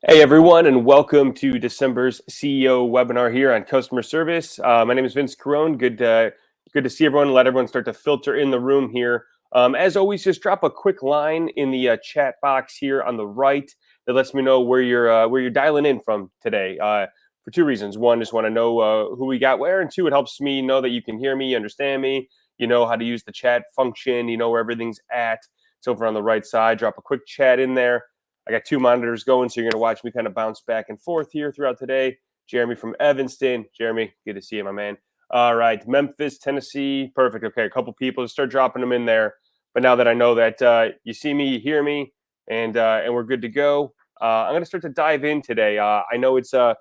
Hey everyone, and welcome to December's CEO webinar here on customer service. My name is Vince Carone. Good to see everyone. Let everyone start to filter in the room here. As always, just drop a quick line in the chat box here on the right that lets me know where you're dialing in from today. For two reasons: one, just want to know who we got where, and two, it helps me know that you can hear me, understand me. You know how to use the chat function. You know where everything's at. So over on the right side, drop a quick chat in there. I got two monitors going, so you're going to watch me kind of bounce back and forth here throughout the day. Jeremy from Evanston. Jeremy, good to see you, my man. All right, Memphis, Tennessee. Perfect. Okay, a couple people. Start dropping them in there. But now that I know that you see me, you hear me, and we're good to go, I'm going to start to dive in today. I know it's a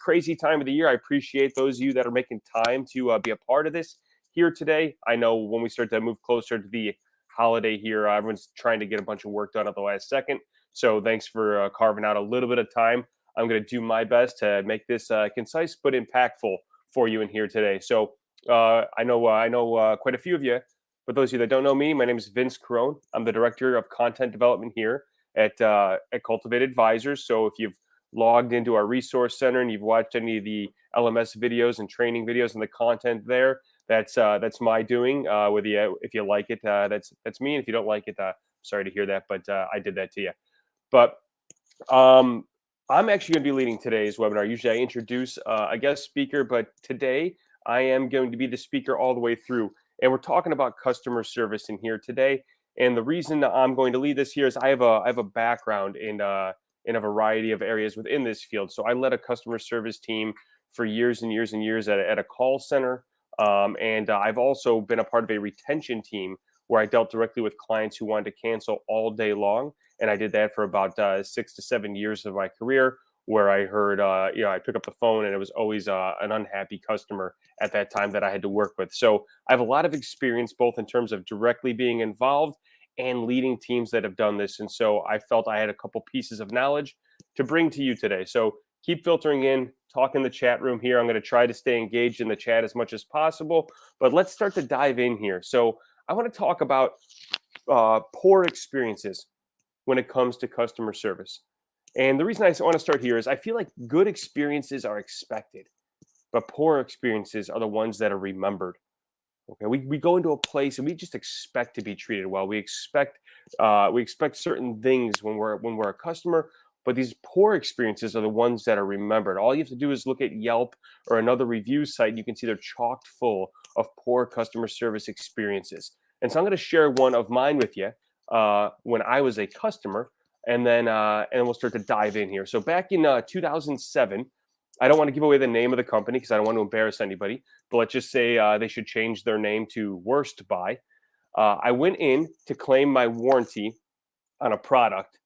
crazy time of the year. I appreciate those of you that are making time to be a part of this here today. I know when we start to move closer to the holiday here, everyone's trying to get a bunch of work done at the last second. So thanks for carving out a little bit of time. I'm going to do my best to make this concise but impactful for you in here today. So I know quite a few of you, but those of you that don't know me, my name is Vince Carone. I'm the director of content development here at Cultivate Advisors. So if you've logged into our resource center and you've watched any of the LMS videos and training videos and the content there, that's my doing. With you, if you like it, that's me. And if you don't like it, sorry to hear that, but I did that to you. But um, I'm actually going to be leading today's webinar. Usually I introduce a guest speaker, but today I am going to be the speaker all the way through. And we're talking about customer service in here today. And the reason I'm going to lead this here is I have a background in a variety of areas within this field. So I led a customer service team for years and years and years at a call center. And I've also been a part of a retention team where I dealt directly with clients who wanted to cancel all day long. And I did that for about 6 to 7 years of my career, where I heard, I pick up the phone and it was always an unhappy customer at that time that I had to work with. So I have a lot of experience, both in terms of directly being involved and leading teams that have done this. And so I felt I had a couple pieces of knowledge to bring to you today. So keep filtering in, talk in the chat room here. I'm going to try to stay engaged in the chat as much as possible, but let's start to dive in here. So I want to talk about poor experiences when it comes to customer service. And the reason I want to start here is I feel like good experiences are expected, but poor experiences are the ones that are remembered. Okay, we go into a place and we just expect to be treated well. We expect certain things when we're a customer, but these poor experiences are the ones that are remembered. All you have to do is look at Yelp or another review site, and you can see they're chocked full of poor customer service experiences. And so I'm going to share one of mine with you when I was a customer, and then we'll start to dive in here. So back in 2007, I don't want to give away the name of the company because I don't want to embarrass anybody, but let's just say they should change their name to Worst Buy. I went in to claim my warranty on a product,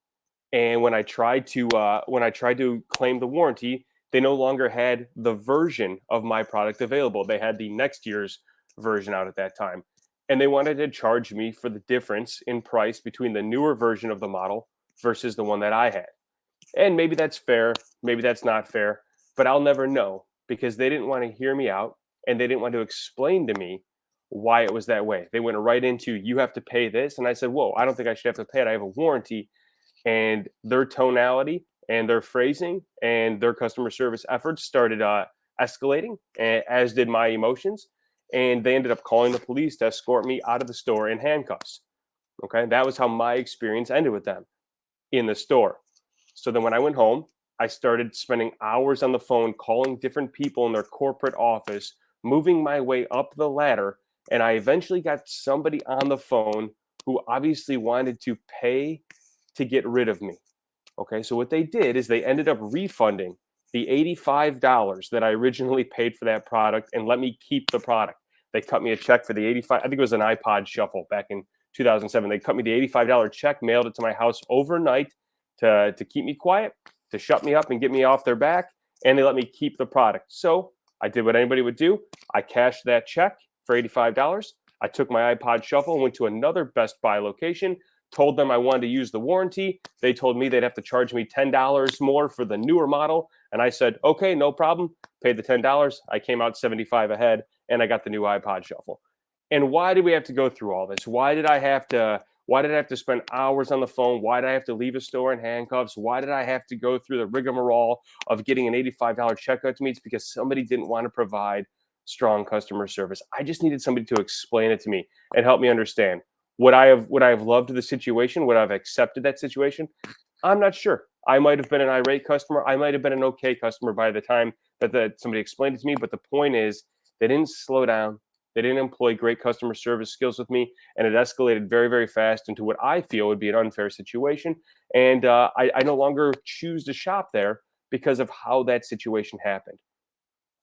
and when I tried to claim the warranty, they no longer had the version of my product available. They had the next year's version out at that time, and they wanted to charge me for the difference in price between the newer version of the model versus the one that I had. And maybe that's fair, maybe that's not fair, but I'll never know because they didn't want to hear me out and they didn't want to explain to me why it was that way. They went right into, you have to pay this. And I said, whoa, I don't think I should have to pay it. I have a warranty. And their tonality and their phrasing and their customer service efforts started escalating, as did my emotions. And they ended up calling the police to escort me out of the store in handcuffs. Okay. That was how my experience ended with them in the store. So then when I went home, I started spending hours on the phone calling different people in their corporate office, moving my way up the ladder. And I eventually got somebody on the phone who obviously wanted to pay to get rid of me. Okay, so what they did is they ended up refunding the $85 that I originally paid for that product and let me keep the product. They cut me a check for the 85. I think it was an iPod Shuffle back in 2007. They cut me the $85 check, mailed it to my house overnight to keep me quiet, to shut me up and get me off their back, and they let me keep the product. So I did what anybody would do. I cashed that check for $85. I took my iPod Shuffle and went to another Best Buy location, told them I wanted to use the warranty. They told me they'd have to charge me $10 more for the newer model. And I said, okay, no problem. Paid the $10. I came out 75 ahead and I got the new iPod Shuffle. And why did we have to go through all this? Why did I have to Why did I have to spend hours on the phone? Why did I have to leave a store in handcuffs? Why did I have to go through the rigmarole of getting an $85 check out to me? It's because somebody didn't want to provide strong customer service. I just needed somebody to explain it to me and help me understand. Would I have loved the situation? Would I have accepted that situation? I'm not sure. I might have been an irate customer. I might have been an okay customer by the time that somebody explained it to me. But the point is, they didn't slow down. They didn't employ great customer service skills with me, and it escalated very, very fast into what I feel would be an unfair situation. And I no longer choose to shop there because of how that situation happened.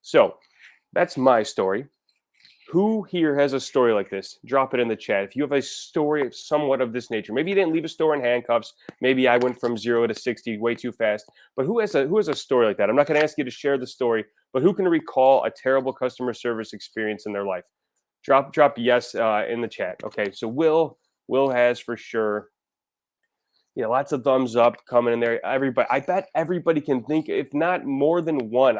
So that's my story. Who here has a story like this? Drop it in the chat. If you have a story somewhat of this nature, maybe you didn't leave a store in handcuffs. Maybe I went from 0 to 60 way too fast. But who has a story like that? I'm not going to ask you to share the story, but who can recall a terrible customer service experience in their life? Drop yes in the chat. Okay, so Will has for sure. Yeah, lots of thumbs up coming in there. Everybody, I bet everybody can think, if not more than one.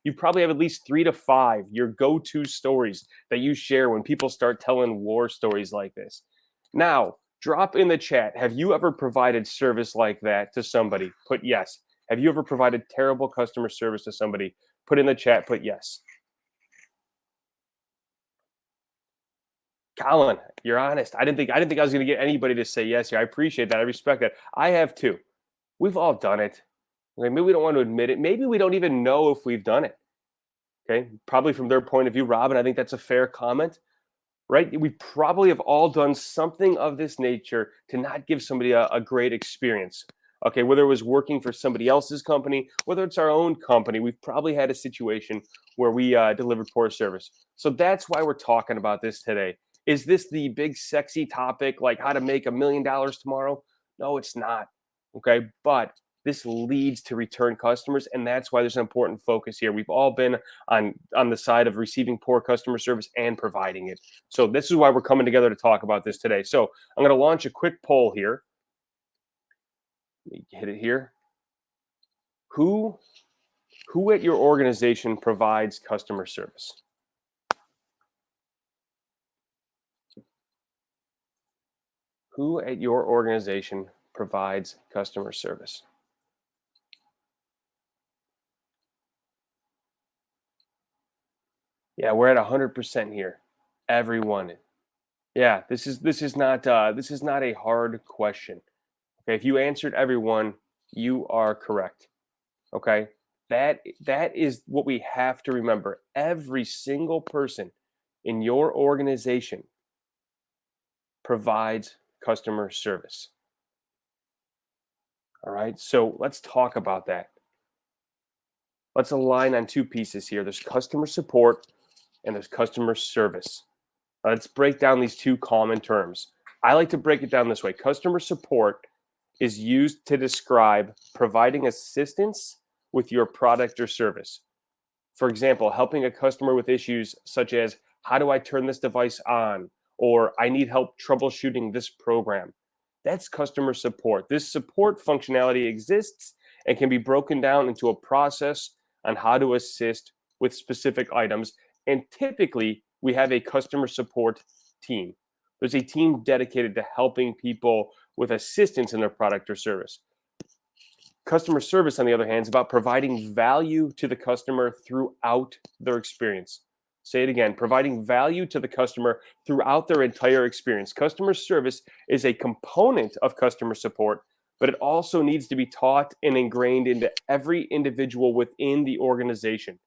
You probably have at least 3 to 5 your go-to stories that you share when people start telling war stories like this. Now, drop in the chat. Have you ever provided service like that to somebody? Put yes. Have you ever provided terrible customer service to somebody? Put in the chat. Put yes. Colin, you're honest. I didn't think I was going to get anybody to say yes here. I appreciate that. I respect that. I have too. We've all done it. Okay, maybe we don't want to admit it. Maybe we don't even know if we've done it. Okay, probably from their point of view, Robin, I think that's a fair comment, right? We probably have all done something of this nature to not give somebody a great experience. Okay, whether it was working for somebody else's company, whether it's our own company, we've probably had a situation where we delivered poor service. So that's why we're talking about this today. Is this the big sexy topic like how to make $1 million tomorrow? No, it's not. Okay, but this leads to return customers, and that's why there's an important focus here. We've all been on the side of receiving poor customer service and providing it. So this is why we're coming together to talk about this today. So I'm going to launch a quick poll here. Let me hit it here. Who at your organization provides customer service? Who at your organization provides customer service? Yeah, we're at 100% here. Everyone. Yeah, this is not a hard question. Okay, if you answered everyone, you are correct. Okay, that is what we have to remember. Every single person in your organization provides customer service. All right, so let's talk about that. Let's align on two pieces here. There's customer support and there's customer service. Let's break down these two common terms. I like to break it down this way. Customer support is used to describe providing assistance with your product or service. For example, helping a customer with issues such as, how do I turn this device on? Or I need help troubleshooting this program. That's customer support. This support functionality exists and can be broken down into a process on how to assist with specific items. And typically, we have a customer support team. There's a team dedicated to helping people with assistance in their product or service. Customer service, on the other hand, is about providing value to the customer throughout their experience. Say it again, providing value to the customer throughout their entire experience. Customer service is a component of customer support, but it also needs to be taught and ingrained into every individual within the organization.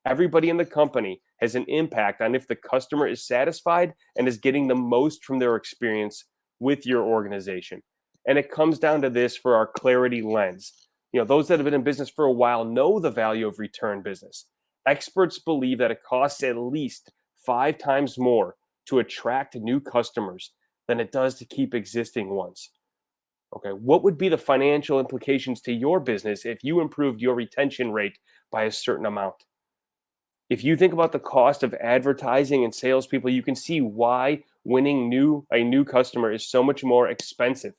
Everybody in the company has an impact on if the customer is satisfied and is getting the most from their experience with your organization. And it comes down to this for our clarity lens. Those that have been in business for a while know the value of return business. Experts believe that it costs at least 5 times more to attract new customers than it does to keep existing ones. Okay, what would be the financial implications to your business if you improved your retention rate by a certain amount? If you think about the cost of advertising and salespeople, you can see why winning a new customer is so much more expensive.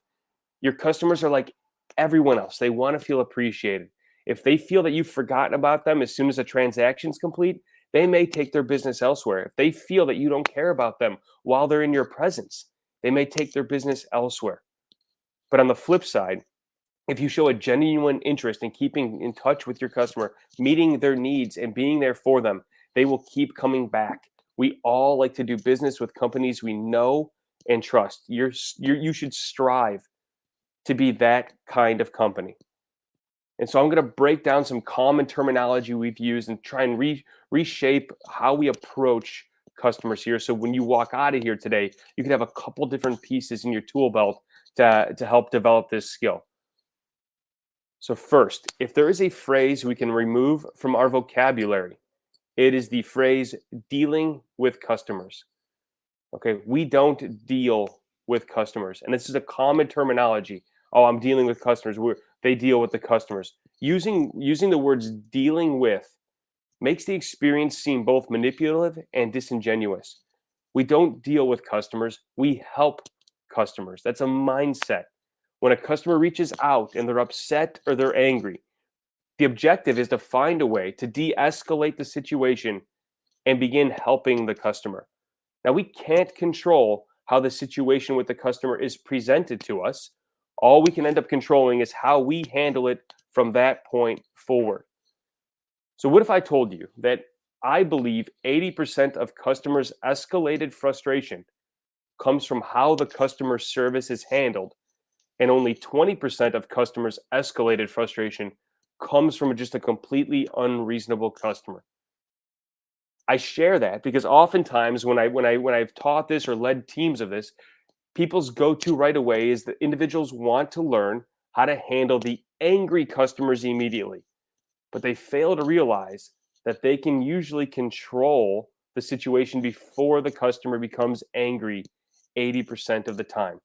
Your customers are like everyone else. They want to feel appreciated. If they feel that you've forgotten about them as soon as a transaction's complete, they may take their business elsewhere. If they feel that you don't care about them while they're in your presence, They may take their business elsewhere. But on the flip side, if you show a genuine interest in keeping in touch with your customer, meeting their needs and being there for them, they will keep coming back. We all like to do business with companies we know and trust. You should strive to be that kind of company. And so I'm going to break down some common terminology we've used and try and reshape how we approach customers here. So when you walk out of here today, you can have a couple different pieces in your tool belt to help develop this skill. So first, if there is a phrase we can remove from our vocabulary, it is the phrase dealing with customers. Okay, we don't deal with customers. And this is a common terminology. Oh, I'm dealing with customers. They deal with the customers. Using the words dealing with makes the experience seem both manipulative and disingenuous. We don't deal with customers, we help customers. That's a mindset. When a customer reaches out and they're upset or they're angry, the objective is to find a way to de escalate the situation and begin helping the customer. Now, we can't control how the situation with the customer is presented to us. All we can end up controlling is how we handle it from that point forward. So, what if I told you that I believe 80% of customers' escalated frustration comes from how the customer service is handled, and only 20% of customers' escalated frustration comes from just a completely unreasonable customer? I share that because oftentimes when I've taught this or led teams of this, people's go-to right away is that individuals want to learn how to handle the angry customers immediately, but they fail to realize that they can usually control the situation before the customer becomes angry 80% of the time.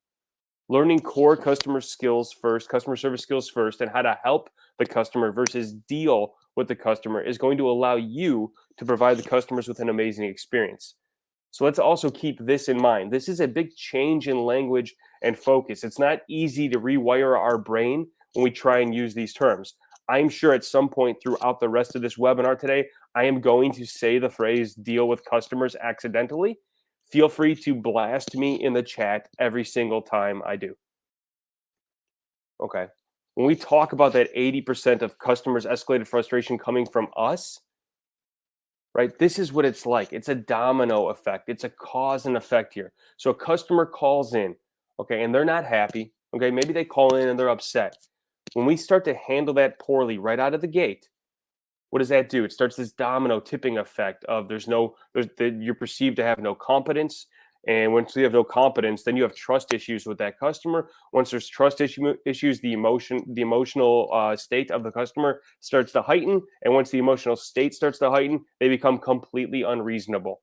Learning core customer skills first, customer service skills first, and how to help the customer versus deal with the customer is going to allow you to provide the customers with an amazing experience. So let's also keep this in mind. This is a big change in language and focus. It's not easy to rewire our brain when we try and use these terms. I'm sure at some point throughout the rest of this webinar today, I am going to say the phrase deal with customers accidentally. Feel free to blast me in the chat every single time I do. Okay. When we talk about that 80% of customers' escalated frustration coming from us, right? This is what it's like. It's a domino effect. It's a cause and effect here. So a customer calls in, okay, and they're not happy. Okay, maybe they call in and they're upset. When we start to handle that poorly right out of the gate, what does that do? It starts this domino tipping effect of you're perceived to have no competence. And once you have no competence, then you have trust issues with that customer. Once there's trust issues, the emotional state of the customer starts to heighten. And once the emotional state starts to heighten, they become completely unreasonable.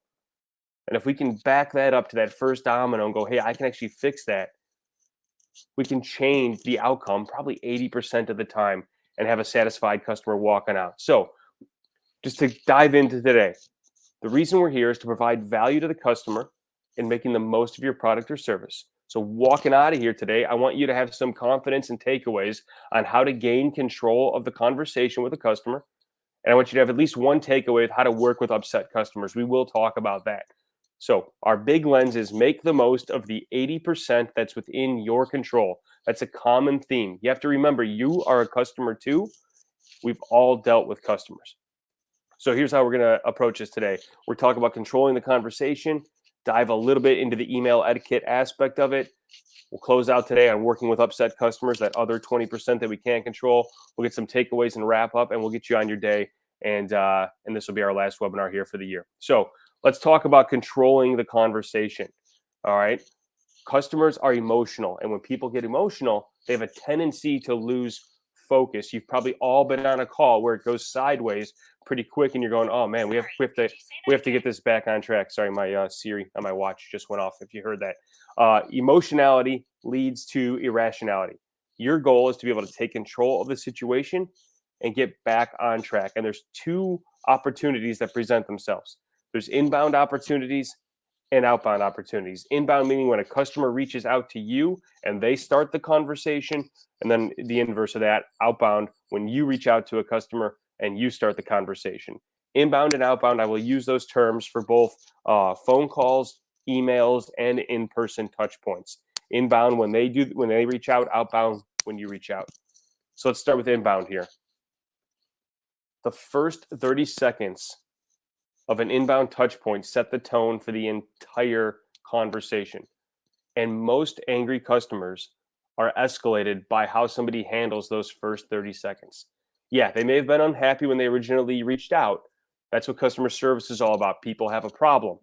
And if we can back that up to that first domino and go, hey, I can actually fix that, we can change the outcome probably 80% of the time and have a satisfied customer walking out. So just to dive into today, the reason we're here is to provide value to the customer in making the most of your product or service. So walking out of here today, I want you to have some confidence and takeaways on how to gain control of the conversation with the customer. And I want you to have at least one takeaway of how to work with upset customers. We will talk about that. So our big lens is make the most of the 80% that's within your control. That's a common theme. You have to remember you are a customer too. We've all dealt with customers. So here's how we're going to approach this today. We're talking about controlling the conversation, dive a little bit into the email etiquette aspect of it. We'll close out today on working with upset customers, that other 20% that we can't control. We'll get some takeaways and wrap up, and we'll get you on your day. And this will be our last webinar here for the year. So let's talk about controlling the conversation. All right. Customers are emotional. And when people get emotional, they have a tendency to lose focus. You've probably all been on a call where it goes sideways pretty quick and you're going, oh man, we have to get this back on track. Sorry, my Siri on my watch just went off if you heard that. Emotionality leads to irrationality. Your goal is to be able to take control of the situation and get back on track. And there's two opportunities that present themselves. There's inbound opportunities and outbound opportunities. Inbound meaning when a customer reaches out to you and they start the conversation, and then the inverse of that, outbound, when you reach out to a customer and you start the conversation. Inbound and outbound, I will use those terms for both phone calls, emails, and in-person touch points. Inbound when they reach out, outbound when you reach out. So let's start with inbound here. The first 30 seconds of an inbound touch point set the tone for the entire conversation. And most angry customers are escalated by how somebody handles those first 30 seconds. Yeah, they may have been unhappy when they originally reached out. That's what customer service is all about. People have a problem.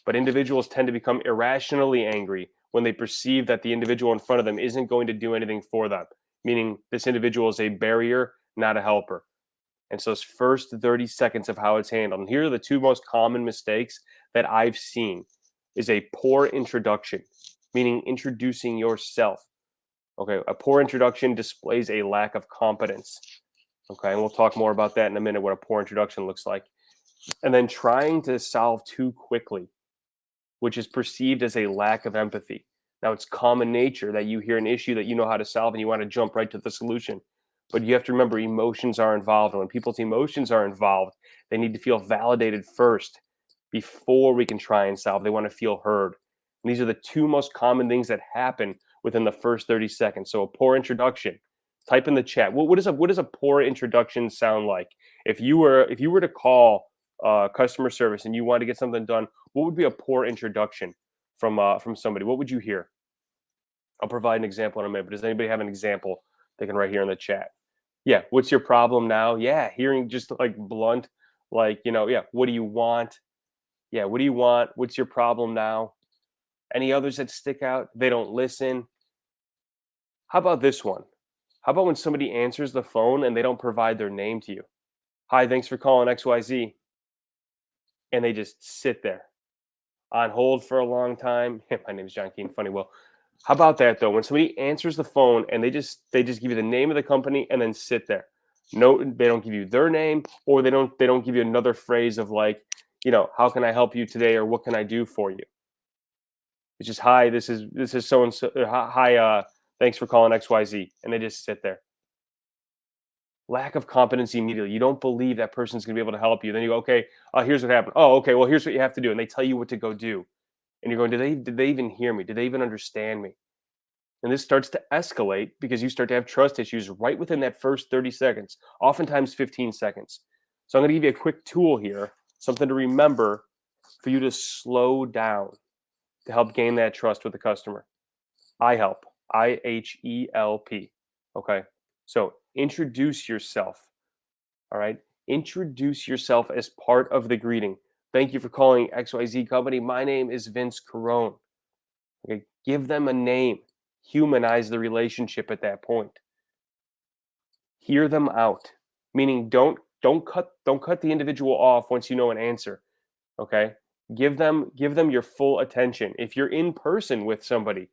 But individuals tend to become irrationally angry when they perceive that the individual in front of them isn't going to do anything for them, meaning this individual is a barrier, not a helper. And so those first 30 seconds of how it's handled. And here are the two most common mistakes that I've seen is a poor introduction, meaning introducing yourself. Okay, a poor introduction displays a lack of competence. Okay, and we'll talk more about that in a minute, what a poor introduction looks like. And then trying to solve too quickly, which is perceived as a lack of empathy. Now, it's common nature that you hear an issue that you know how to solve and you want to jump right to the solution. But you have to remember emotions are involved. And when people's emotions are involved, they need to feel validated first before we can try and solve. They want to feel heard. And these are the two most common things that happen within the first 30 seconds. So a poor introduction. Type in the chat. What does a poor introduction sound like? If you were to call customer service and you want to get something done, what would be a poor introduction from somebody? What would you hear? I'll provide an example in a minute. But does anybody have an example they can write here in the chat? Yeah. What's your problem now? Yeah. Hearing just like blunt, like, yeah. What do you want? Yeah. What do you want? What's your problem now? Any others that stick out? They don't listen. How about this one? How about when somebody answers the phone and they don't provide their name to you? Hi, thanks for calling XYZ. And they just sit there on hold for a long time. My name is John Keane. Funny. Well, how about that though? When somebody answers the phone and they just give you the name of the company and then sit there. No, they don't give you their name, or they don't give you another phrase of like, how can I help you today, or what can I do for you? It's just hi. This is so and so. Hi. Thanks for calling XYZ, and they just sit there. Lack of competency immediately. You don't believe that person's going to be able to help you. Then you go, okay, here's what happened. Oh, okay. Well, here's what you have to do, and they tell you what to go do. And you're going, did they even hear me? Did they even understand me? And this starts to escalate because you start to have trust issues right within that first 30 seconds, oftentimes 15 seconds. So I'm going to give you a quick tool here, something to remember for you to slow down to help gain that trust with the customer. IHELP, IHELP. Okay. So introduce yourself. All right. Introduce yourself as part of the greeting. Thank you for calling XYZ company. My name is Vince Carone. Okay. Give them a name. Humanize the relationship at that point. Hear them out. Meaning don't cut the individual off once you know an answer. Okay. Give them your full attention. If you're in person with somebody,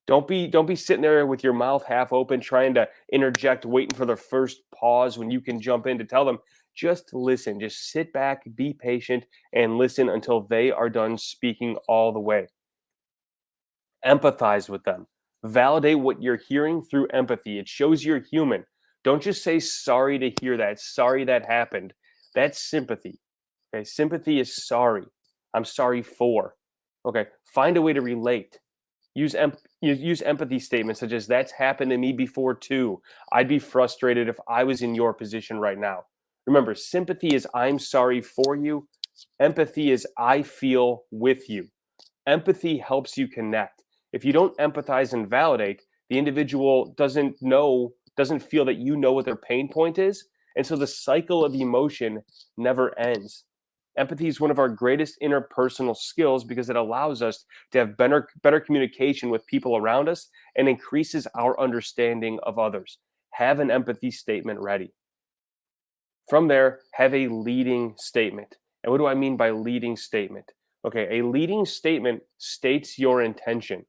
don't be sitting there with your mouth half open trying to interject, waiting for the first pause when you can jump in to tell them. Just listen. Just sit back, be patient, and listen until they are done speaking all the way. Empathize with them. Validate what you're hearing through empathy. It shows you're human. Don't just say sorry to hear that. Sorry that happened. That's sympathy. Okay. Sympathy is sorry. I'm sorry for. Okay. Find a way to relate. Use empathy statements such as that's happened to me before too. I'd be frustrated if I was in your position right now. Remember, sympathy is I'm sorry for you. Empathy is I feel with you. Empathy helps you connect. If you don't empathize and validate, the individual doesn't feel that you know what their pain point is. And so the cycle of emotion never ends. Empathy is one of our greatest interpersonal skills because it allows us to have better communication with people around us and increases our understanding of others. Have an empathy statement ready. From there, have a leading statement. And what do I mean by leading statement? Okay, a leading statement states your intention.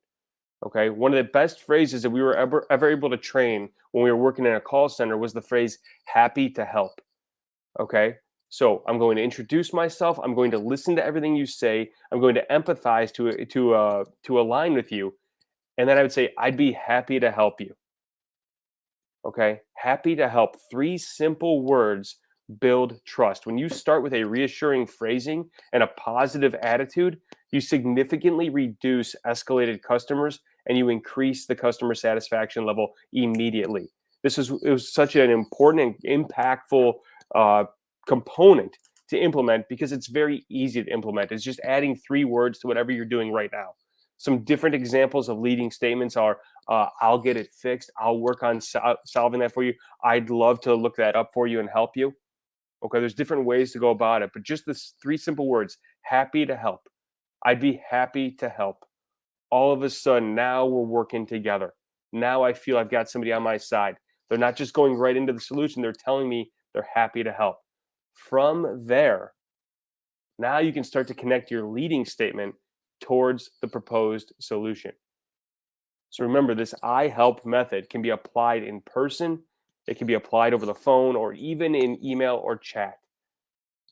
Okay, one of the best phrases that we were ever able to train when we were working in a call center was the phrase happy to help. Okay, so I'm going to introduce myself. I'm going to listen to everything you say. I'm going to empathize to align with you. And then I would say, I'd be happy to help you. Okay, happy to help. 3 simple words build trust. When you start with a reassuring phrasing and a positive attitude, You significantly reduce escalated customers and you increase the customer satisfaction level immediately. It was such an important and impactful uh, component to implement because it's very easy to implement. It's just adding 3 words to whatever you're doing right now. Some different examples of leading statements are I'll get it fixed. I'll work on solving that for you. I'd love to look that up for you and help you. Okay, there's different ways to go about it, but just this 3 simple words: happy to help. I'd be happy to help. All of a sudden, now we're working together. Now I feel I've got somebody on my side. They're not just going right into the solution, they're telling me they're happy to help. From there, now you can start to connect your leading statement towards the proposed solution. So remember, this I help method can be applied in person, it can be applied over the phone, or even in email or chat.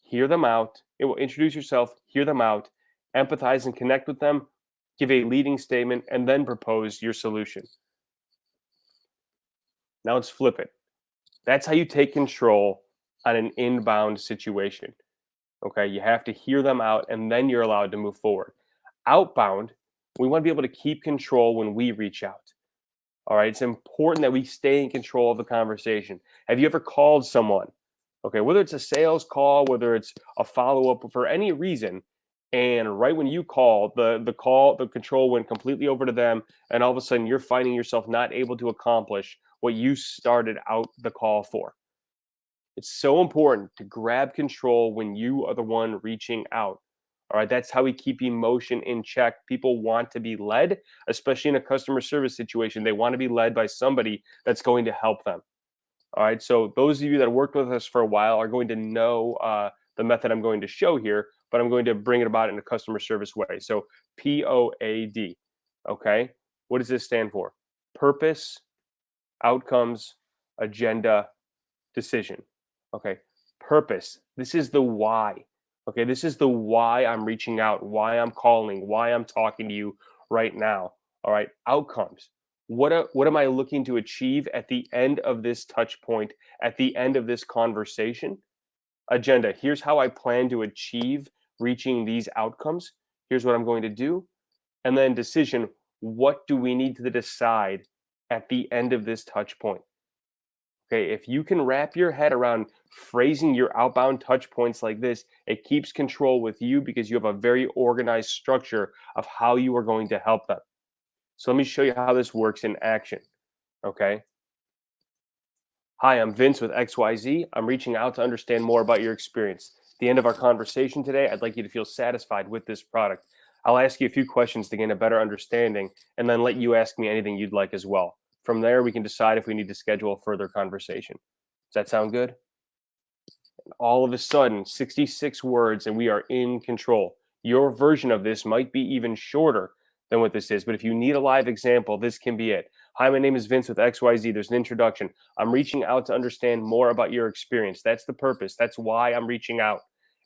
Hear them out. It will introduce yourself, hear them out, empathize and connect with them, give a leading statement, and then propose your solution. Now let's flip it. That's how you take control on an inbound situation. Okay, you have to hear them out and then you're allowed to move forward. Outbound, we want to be able to keep control when we reach out. All right, it's important that we stay in control of the conversation. Have you ever called someone? Okay, whether it's a sales call, whether it's a follow up for any reason, and right when you call, the control went completely over to them, and all of a sudden you're finding yourself not able to accomplish what you started out the call for. It's so important to grab control when you are the one reaching out. All right, that's how we keep emotion in check. People want to be led, especially in a customer service situation. They want to be led by somebody that's going to help them. All right, so those of you that worked with us for a while are going to know the method I'm going to show here, but I'm going to bring it about in a customer service way. So POAD. Okay, what does this stand for? Purpose, outcomes, agenda, decision. Okay, purpose. This is the why. Okay, this is the why I'm reaching out, why I'm calling, why I'm talking to you right now. All right, outcomes. What am I looking to achieve at the end of this touch point, at the end of this conversation? Agenda. Here's how I plan to achieve reaching these outcomes. Here's what I'm going to do. And then decision. What do we need to decide at the end of this touch point? Okay, if you can wrap your head around phrasing your outbound touch points like this, it keeps control with you because you have a very organized structure of how you are going to help them. So let me show you how this works in action. Okay. Hi, I'm Vince with XYZ. I'm reaching out to understand more about your experience. At the end of our conversation today, I'd like you to feel satisfied with this product. I'll ask you a few questions to gain a better understanding and then let you ask me anything you'd like as well. From there, we can decide if we need to schedule a further conversation. Does that sound good? All of a sudden, 66 words and we are in control. Your version of this might be even shorter than what this is, but if you need a live example, this can be it. Hi, my name is Vince with XYZ. There's an introduction. I'm reaching out to understand more about your experience. That's the purpose. That's why I'm reaching out.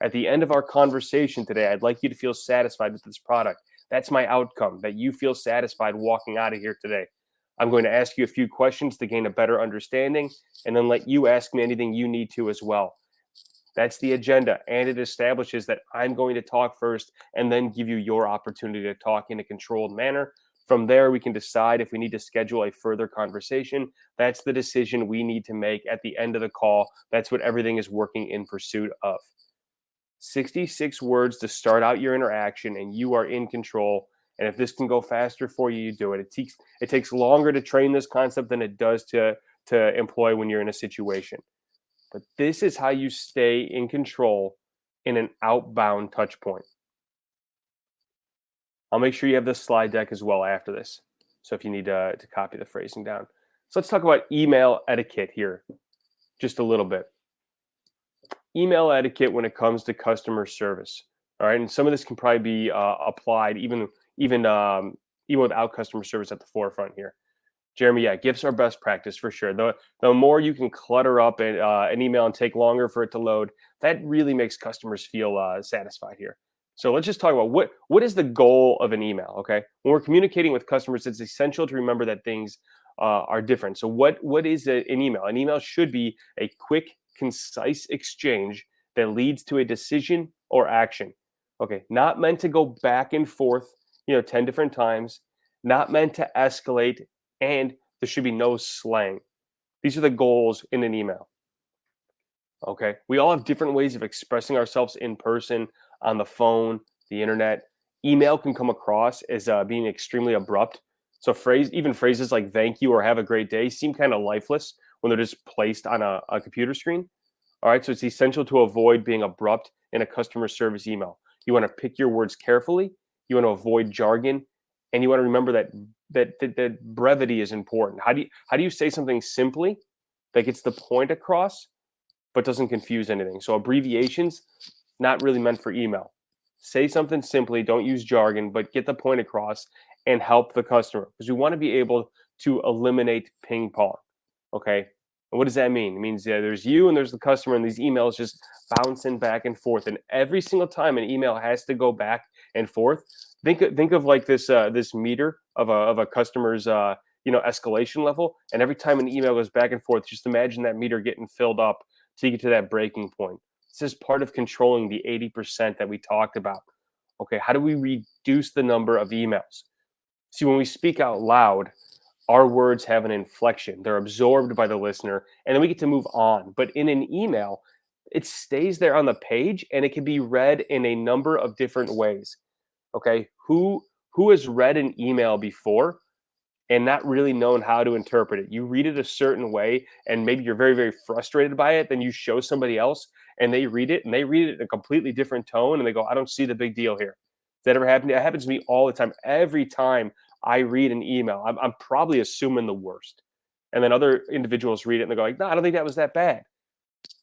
At the end of our conversation today, I'd like you to feel satisfied with this product. That's my outcome, that you feel satisfied walking out of here today. I'm going to ask you a few questions to gain a better understanding and then let you ask me anything you need to as well. That's the agenda. And it establishes that I'm going to talk first and then give you your opportunity to talk in a controlled manner. From there, we can decide if we need to schedule a further conversation. That's the decision we need to make at the end of the call. That's what everything is working in pursuit of. 66 words to start out your interaction, and you are in control. And if this can go faster for you, you do it. It takes longer to train this concept than it does to employ when you're in a situation. But this is how you stay in control in an outbound touch point. I'll make sure you have this slide deck as well after this. So if you need to copy the phrasing down. So let's talk about email etiquette here just a little bit. Email etiquette when it comes to customer service. All right. And some of this can probably be applied even without customer service at the forefront here. Jeremy, yeah, gifts are best practice for sure. The more you can clutter up an email and take longer for it to load, that really makes customers feel satisfied here. So let's just talk about what is the goal of an email. Okay, when we're communicating with customers, it's essential to remember that things are different. So what is an email? An email should be a quick, concise exchange that leads to a decision or action. Okay, not meant to go back and forth, 10 different times, not meant to escalate, and there should be no slang. These are the goals in an email. Okay. We all have different ways of expressing ourselves in person, on the phone, the internet. Email can come across as being extremely abrupt. So even phrases like "thank you" or "have a great day" seem kind of lifeless when they're just placed on a computer screen. All right. So it's essential to avoid being abrupt in a customer service email. You want to pick your words carefully. You want to avoid jargon, and you want to remember that brevity is important. How do you say something simply that gets the point across but doesn't confuse anything? So abbreviations, not really meant for email. Say something simply, don't use jargon, but get the point across and help the customer, because we want to be able to eliminate ping pong. Okay. And what does that mean? It means there's you and there's the customer, and these emails just bouncing back and forth. And every single time an email has to go back and forth, think of like this meter of a customer's escalation level. And every time an email goes back and forth, just imagine that meter getting filled up to get to that breaking point. This is part of controlling the 80% that we talked about. Okay, how do we reduce the number of emails? See, when we speak out loud, our words have an inflection. They're absorbed by the listener, and then we get to move on. But in an email, it stays there on the page and it can be read in a number of different ways. Okay, who has read an email before and not really known how to interpret it? You read it a certain way and maybe you're very, very frustrated by it. Then you show somebody else and they read it in a completely different tone and they go, "I don't see the big deal here." Does that ever happen? It happens to me all the time. Every time I read an email, I'm probably assuming the worst. And then other individuals read it and they go like, "No, I don't think that was that bad."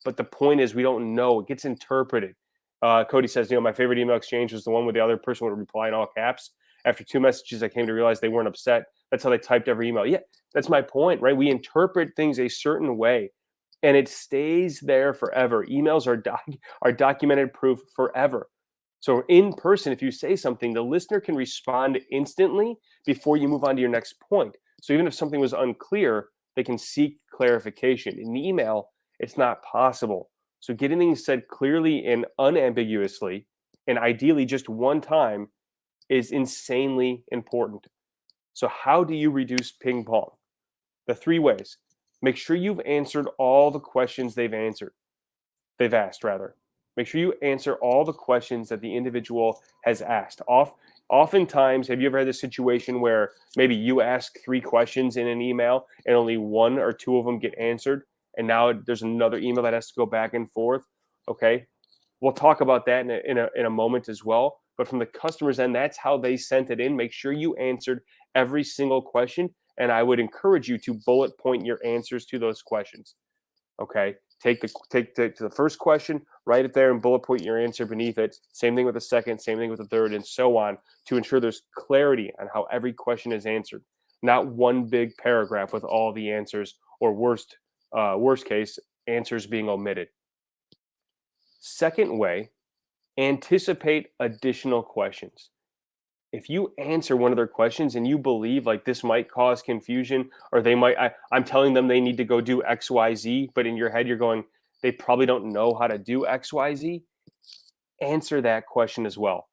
But the point is, we don't know. It gets interpreted. Cody says, my favorite email exchange was the one where the other person would reply in all caps. After two messages, I came to realize they weren't upset. That's how they typed every email. Yeah, that's my point, right? We interpret things a certain way, and it stays there forever. Emails are documented proof forever. So in person, if you say something, the listener can respond instantly before you move on to your next point. So even if something was unclear, they can seek clarification. In email, it's not possible. So getting things said clearly and unambiguously, and ideally just one time, is insanely important. So, how do you reduce ping pong? The three ways: make sure you've answered all the questions they've asked rather. Make sure you answer all the questions that the individual has asked. Oftentimes, have you ever had this situation where maybe you ask three questions in an email and only one or two of them get answered, and now there's another email that has to go back and forth? Okay, we'll talk about that in a moment as well. But from the customer's end, that's how they sent it in. Make sure you answered every single question, and I would encourage you to bullet point your answers to those questions. Okay, take to the first question, write it there, and bullet point your answer beneath it. Same thing with the second, same thing with the third, and so on, to ensure there's clarity on how every question is answered. Not one big paragraph with all the answers, or worst case, answers being omitted. Second way, anticipate additional questions. If you answer one of their questions and you believe like this might cause confusion, or I'm telling them they need to go do XYZ, but in your head you're going, they probably don't know how to do XYZ, answer that question as well.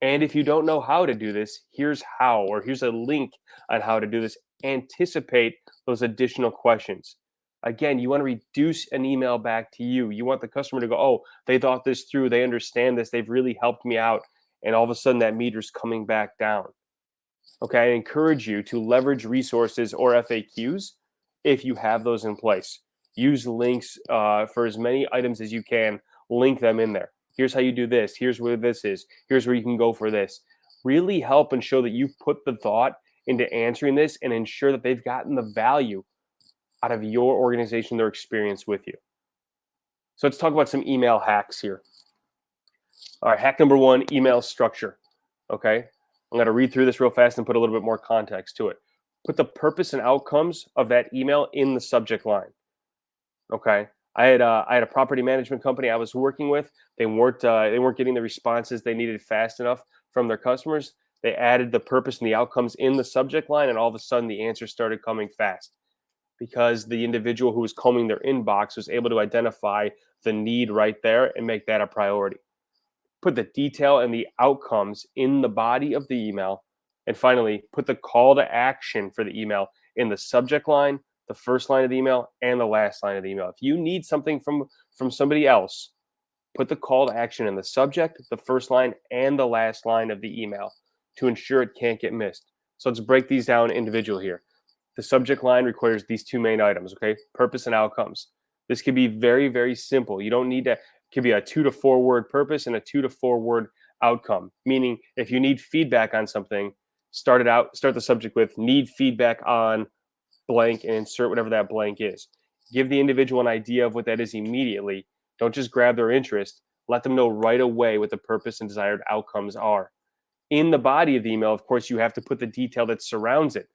And if you don't know how to do this, here's how, or here's a link on how to do this. Anticipate those additional questions. Again, you want to reduce an email back to you. You want the customer to go, "Oh, they thought this through. They understand this. They've really helped me out." And all of a sudden that meter's coming back down. Okay, I encourage you to leverage resources or FAQs if you have those in place. Use links for as many items as you can, link them in there. Here's how you do this. Here's where this is. Here's where you can go for this. Really help and show that you've put the thought into answering this and ensure that they've gotten the value out of your organization, their experience with you. So let's talk about some email hacks here. All right, hack number one, email structure. Okay, I'm going to read through this real fast and put a little bit more context to it. Put the purpose and outcomes of that email in the subject line. Okay, I had a property management company I was working with. They weren't getting the responses they needed fast enough from their customers. They added the purpose and the outcomes in the subject line, and all of a sudden the answers started coming fast because the individual who was combing their inbox was able to identify the need right there and make that a priority. put the detail and the outcomes in the body of the email. And finally, put the call to action for the email in the subject line, the first line of the email, and the last line of the email. If you need something from somebody else, put the call to action in the subject, the first line, and the last line of the email to ensure it can't get missed. So let's break these down individual here. The subject line requires these two main items, okay? Purpose and outcomes. This can be very, very simple. You don't need to, it could be a 2 to 4 word purpose and a 2 to 4 word outcome. Meaning, if you need feedback on something, start the subject with need feedback on blank and insert whatever that blank is. Give the individual an idea of what that is immediately. Don't just grab their interest. Let them know right away what the purpose and desired outcomes are. In the body of the email, of course, you have to put the detail that surrounds it.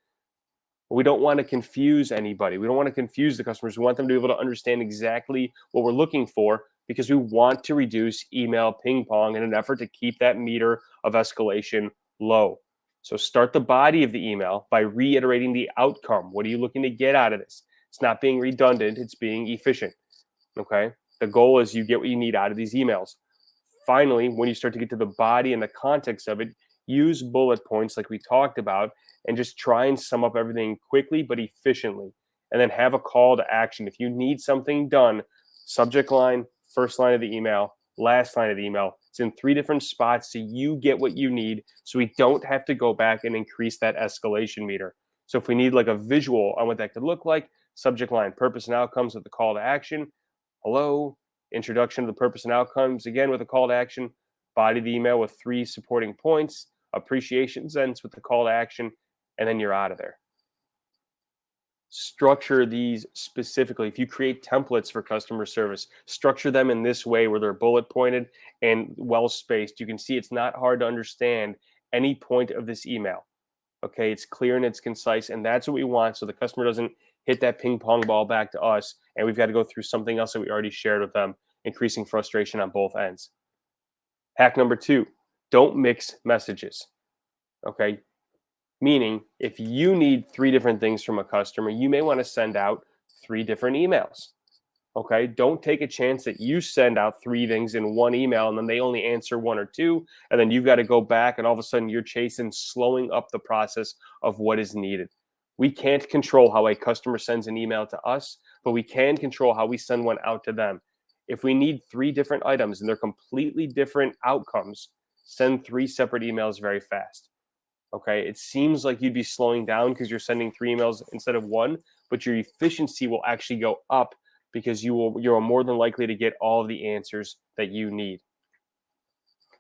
We don't want to confuse anybody. We don't want to confuse the customers. We want them to be able to understand exactly what we're looking for because we want to reduce email ping pong in an effort to keep that meter of escalation low. So start the body of the email by reiterating the outcome. What are you looking to get out of this? It's not being redundant, it's being efficient. Okay? The goal is you get what you need out of these emails. Finally, when you start to get to the body and the context of it, use bullet points like we talked about and just try and sum up everything quickly but efficiently. And then have a call to action. If you need something done, subject line, first line of the email, last line of the email. It's in 3 different spots so you get what you need so we don't have to go back and increase that escalation meter. So if we need like a visual on what that could look like, subject line, purpose and outcomes with the call to action. Hello, introduction to the purpose and outcomes, again with a call to action, body of the email with 3 supporting points, appreciation sense with the call to action, and then you're out of there. Structure these specifically. If you create templates for customer service, structure them in this way where they're bullet pointed and well spaced. You can see it's not hard to understand any point of this email. Okay, it's clear and it's concise, and that's what we want so the customer doesn't hit that ping pong ball back to us and we've got to go through something else that we already shared with them, increasing frustration on both ends. Hack number 2, don't mix messages. Okay, meaning if you need 3 different things from a customer, you may want to send out 3 different emails. Okay, don't take a chance that you send out 3 things in one email and then they only answer 1 or 2, and then you've got to go back and all of a sudden you're chasing, slowing up the process of what is needed. We can't control how a customer sends an email to us, but we can control how we send one out to them. If we need 3 different items and they're completely different outcomes, send 3 separate emails very fast. Okay, it seems like you'd be slowing down because you're sending 3 emails instead of 1, but your efficiency will actually go up because you're more than likely to get all of the answers that you need.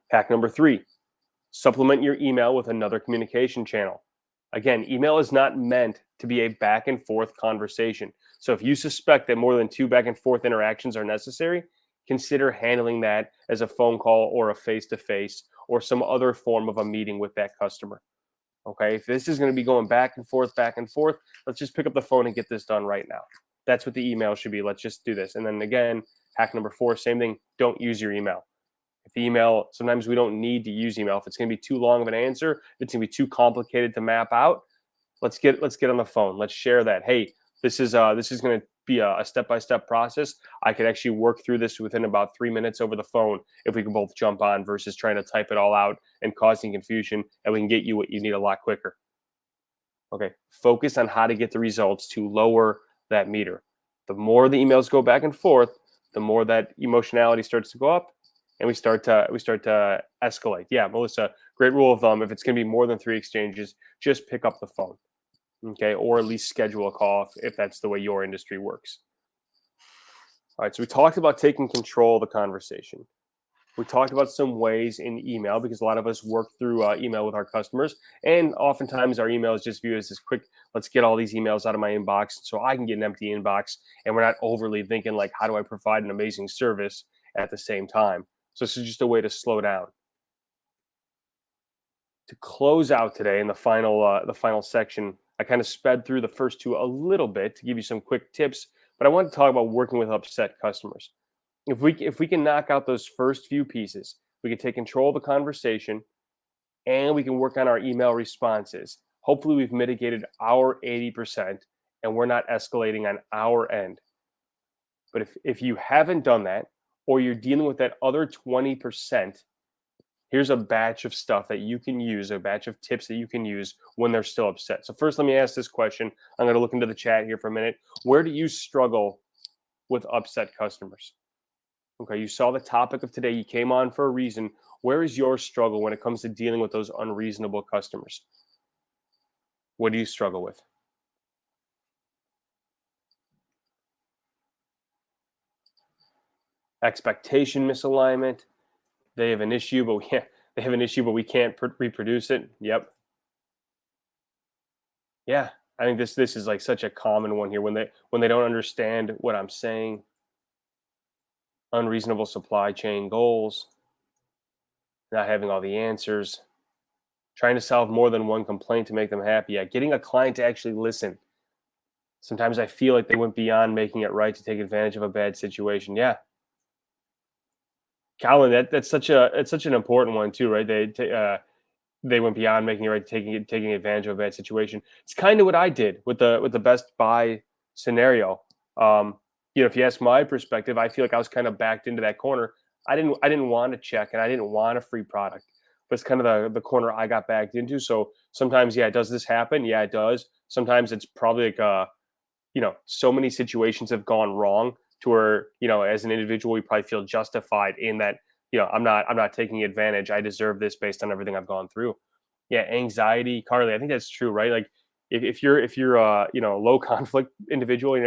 Hack number 3, supplement your email with another communication channel. Again, email is not meant to be a back and forth conversation. So if you suspect that more than 2 back and forth interactions are necessary, consider handling that as a phone call or a face-to-face or some other form of a meeting with that customer. Okay, if this is going to be going back and forth, let's just pick up the phone and get this done right now. That's what the email should be. Let's just do this. And then again, hack number 4, same thing. Don't use your email. If the email, sometimes we don't need to use email. If it's going to be too long of an answer, if it's going to be too complicated to map out, let's get on the phone. Let's share that. Hey, this is going to be a step-by-step process. I could actually work through this within about 3 minutes over the phone if we can both jump on versus trying to type it all out and causing confusion, and we can get you what you need a lot quicker. Okay, focus on how to get the results to lower that meter. The more the emails go back and forth, the more that emotionality starts to go up, and we start to escalate. Yeah, Melissa, great rule of thumb. If it's going to be more than 3 exchanges, just pick up the phone. Okay, or at least schedule a call if that's the way your industry works. All right, so we talked about taking control of the conversation. We talked about some ways in email because a lot of us work through email with our customers, and oftentimes our email is just viewed as this quick, let's get all these emails out of my inbox so I can get an empty inbox, and we're not overly thinking like, how do I provide an amazing service at the same time? So this is just a way to slow down. To close out today in the final section, I kind of sped through the first 2 a little bit to give you some quick tips, but I want to talk about working with upset customers. If we can knock out those first few pieces, we can take control of the conversation and we can work on our email responses. Hopefully we've mitigated our 80% and we're not escalating on our end. But if you haven't done that, or you're dealing with that other 20%, Here's a batch of stuff that you can use, a batch of tips that you can use when they're still upset. So first, let me ask this question. I'm going to look into the chat here for a minute. Where do you struggle with upset customers? Okay, you saw the topic of today. You came on for a reason. Where is your struggle when it comes to dealing with those unreasonable customers? What do you struggle with? Expectation misalignment. They have an issue, but yeah, they have an issue, but we can't reproduce it. Yep. Yeah, I think this is like such a common one here when they don't understand what I'm saying. Unreasonable supply chain goals, not having all the answers, trying to solve more than one complaint to make them happy. Yeah, getting a client to actually listen. Sometimes I feel like they went beyond making it right to take advantage of a bad situation. Yeah, Colin, that's such an important one too, right? They went beyond making it right, taking advantage of a bad situation. It's kind of what I did with the Best Buy scenario. If you ask my perspective, I feel like I was kind of backed into that corner. I didn't want a check and I didn't want a free product, but it's kind of the corner I got backed into. So sometimes, yeah, does this happen? Yeah, it does. Sometimes it's probably like so many situations have gone wrong to where, as an individual, you probably feel justified in that, I'm not taking advantage. I deserve this based on everything I've gone through. Yeah, anxiety, Carly, I think that's true, right? Like if you're low conflict individual,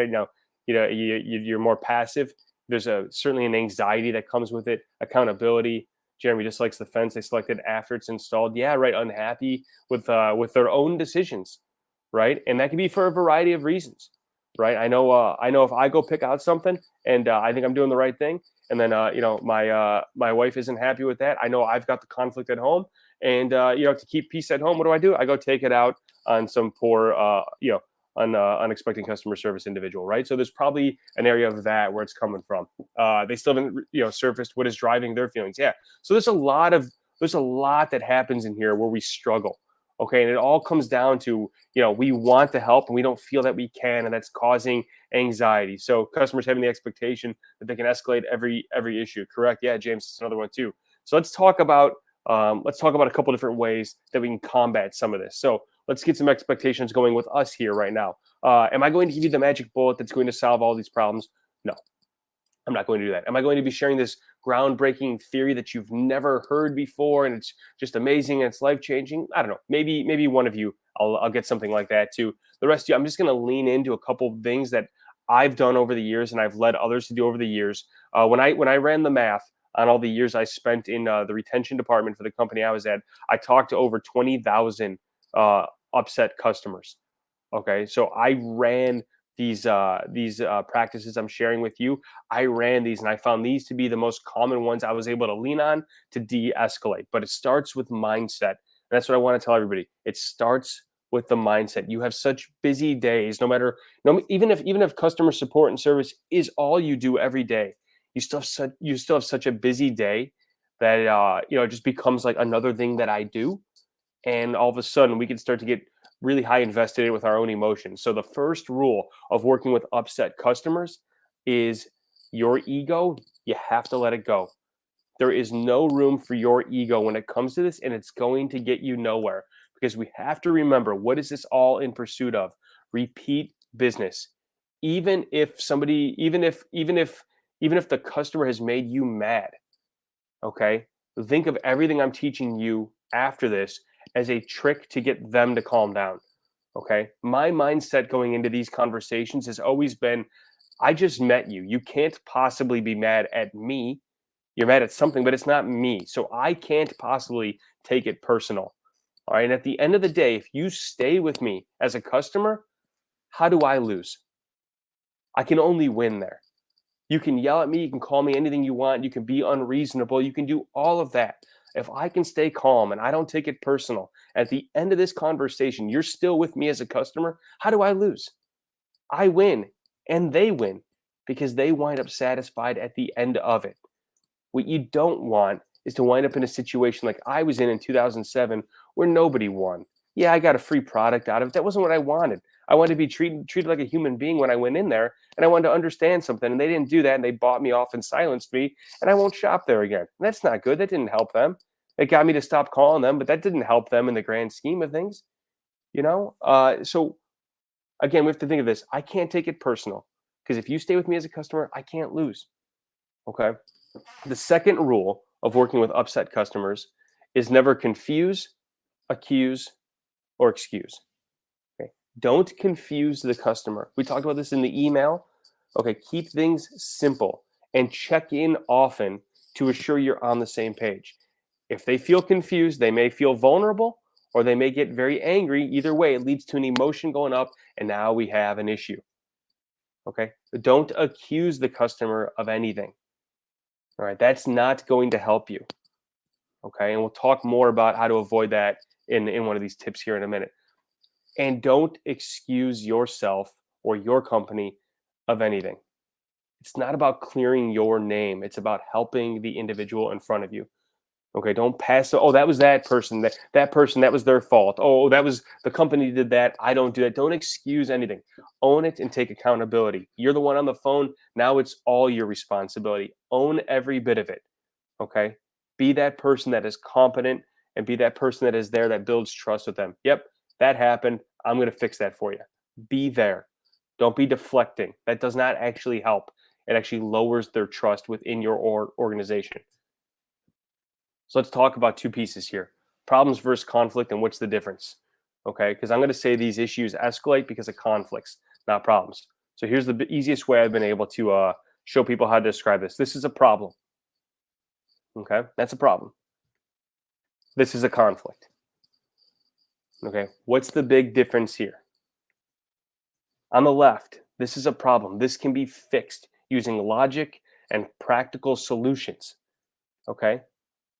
you're more passive. There's certainly an anxiety that comes with it. Accountability. Jeremy just likes the fence they selected after it's installed. Yeah, right. Unhappy with their own decisions, right? And that can be for a variety of reasons, right? I know if I go pick out something and I think I'm doing the right thing, and then my wife isn't happy with that. I know I've got the conflict at home, and to keep peace at home, what do? I go take it out on some poor unexpected customer service individual, right? So there's probably an area of that where it's coming from. They still haven't surfaced what is driving their feelings. Yeah, so there's a lot that happens in here where we struggle. Okay, and it all comes down to we want to help and we don't feel that we can, and that's causing anxiety. So customers having the expectation that they can escalate every issue. Correct? Yeah, James, it's another one too. So let's talk about a couple different ways that we can combat some of this. So let's get some expectations going with us here right now. Am I going to give you the magic bullet that's going to solve all these problems? No, I'm not going to do that. Am I going to be sharing this groundbreaking theory that you've never heard before and it's just amazing and it's life changing? I don't know. Maybe one of you, I'll get something like that too. The rest of you, I'm just going to lean into a couple of things that I've done over the years and I've led others to do over the years. When I ran the math on all the years I spent in the retention department for the company I was at, I talked to over 20,000 upset customers. Okay, so I ran these practices I'm sharing with you. I ran these and I found these to be the most common ones I was able to lean on to de-escalate. But it starts with mindset. And that's what I want to tell everybody. It starts with the mindset. You have such busy days, no matter no even if customer support and service is all you do every day, you still have such a busy day that it just becomes like another thing that I do, and all of a sudden we can start to get really high invested with our own emotions. So the first rule of working with upset customers is your ego, you have to let it go. There is no room for your ego when it comes to this, and it's going to get you nowhere because we have to remember, what is this all in pursuit of? Repeat business. Even if the customer has made you mad, okay? Think of everything I'm teaching you after this as a trick to get them to calm down. Okay. My mindset going into these conversations has always been, I just met you. You can't possibly be mad at me. You're mad at something, but it's not me. So I can't possibly take it personal. All right. And at the end of the day, if you stay with me as a customer, how do I lose? I can only win there. You can yell at me, you can call me anything you want, you can be unreasonable, you can do all of that. If I can stay calm and I don't take it personal, at the end of this conversation, you're still with me as a customer, how do I lose? I win and they win because they wind up satisfied at the end of it. What you don't want is to wind up in a situation like I was in 2007 where nobody won. Yeah, I got a free product out of it. That wasn't what I wanted. I wanted to be treated like a human being when I went in there, and I wanted to understand something, and they didn't do that, and they bought me off and silenced me, and I won't shop there again. And that's not good. That didn't help them. It got me to stop calling them, but that didn't help them in the grand scheme of things, you know? So again, we have to think of this. I can't take it personal because if you stay with me as a customer, I can't lose. Okay. The second rule of working with upset customers is never confuse, accuse, or excuse. Okay. Don't confuse the customer. We talked about this in the email. Okay. Keep things simple and check in often to assure you're on the same page. If they feel confused, they may feel vulnerable or they may get very angry. Either way, it leads to an emotion going up, and now we have an issue. Okay. Don't accuse the customer of anything. All right. That's not going to help you. Okay. And we'll talk more about how to avoid that in one of these tips here in a minute. And don't excuse yourself or your company of anything. It's not about clearing your name, it's about helping the individual in front of you. Okay, don't pass. Oh, that was that person. That person. That was their fault. Oh, that was the company did that. I don't do that. Don't excuse anything. Own it and take accountability. You're the one on the phone. Now it's all your responsibility. Own every bit of it. Okay. Be that person that is competent and be that person that is there that builds trust with them. Yep, that happened. I'm going to fix that for you. Be there. Don't be deflecting. That does not actually help. It actually lowers their trust within your organization. So let's talk about two pieces here: problems versus conflict, and what's the difference? Okay, because I'm going to say these issues escalate because of conflicts, not problems. So here's the easiest way I've been able to show people how to describe this. This is a problem. Okay, that's a problem. This is a conflict. Okay, what's the big difference here? On the left, this is a problem. This can be fixed using logic and practical solutions. Okay,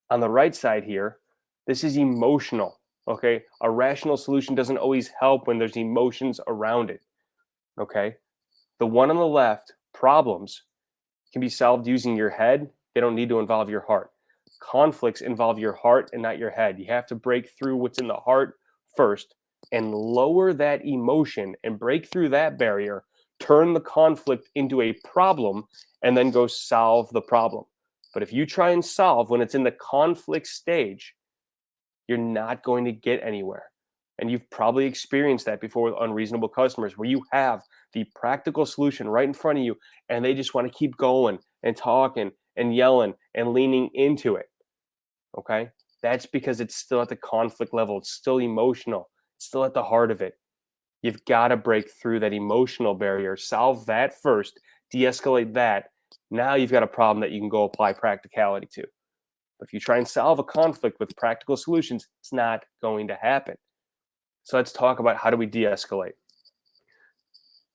on the right side here, this is emotional. Okay, a rational solution doesn't always help when there's emotions around it. Okay, the one on the left, problems, can be solved using your head. They don't need to involve your heart. Conflicts involve your heart and not your head. You have to break through what's in the heart first and lower that emotion and break through that barrier, turn the conflict into a problem, and then go solve the problem. But if you try and solve when it's in the conflict stage, you're not going to get anywhere. And you've probably experienced that before with unreasonable customers where you have the practical solution right in front of you and they just want to keep going and talking and yelling and leaning into it. Okay. That's because it's still at the conflict level. It's still emotional. It's still at the heart of it. You've got to break through that emotional barrier, solve that first, de escalate that. Now you've got a problem that you can go apply practicality to. But if you try and solve a conflict with practical solutions, it's not going to happen. So let's talk about how do we de-escalate.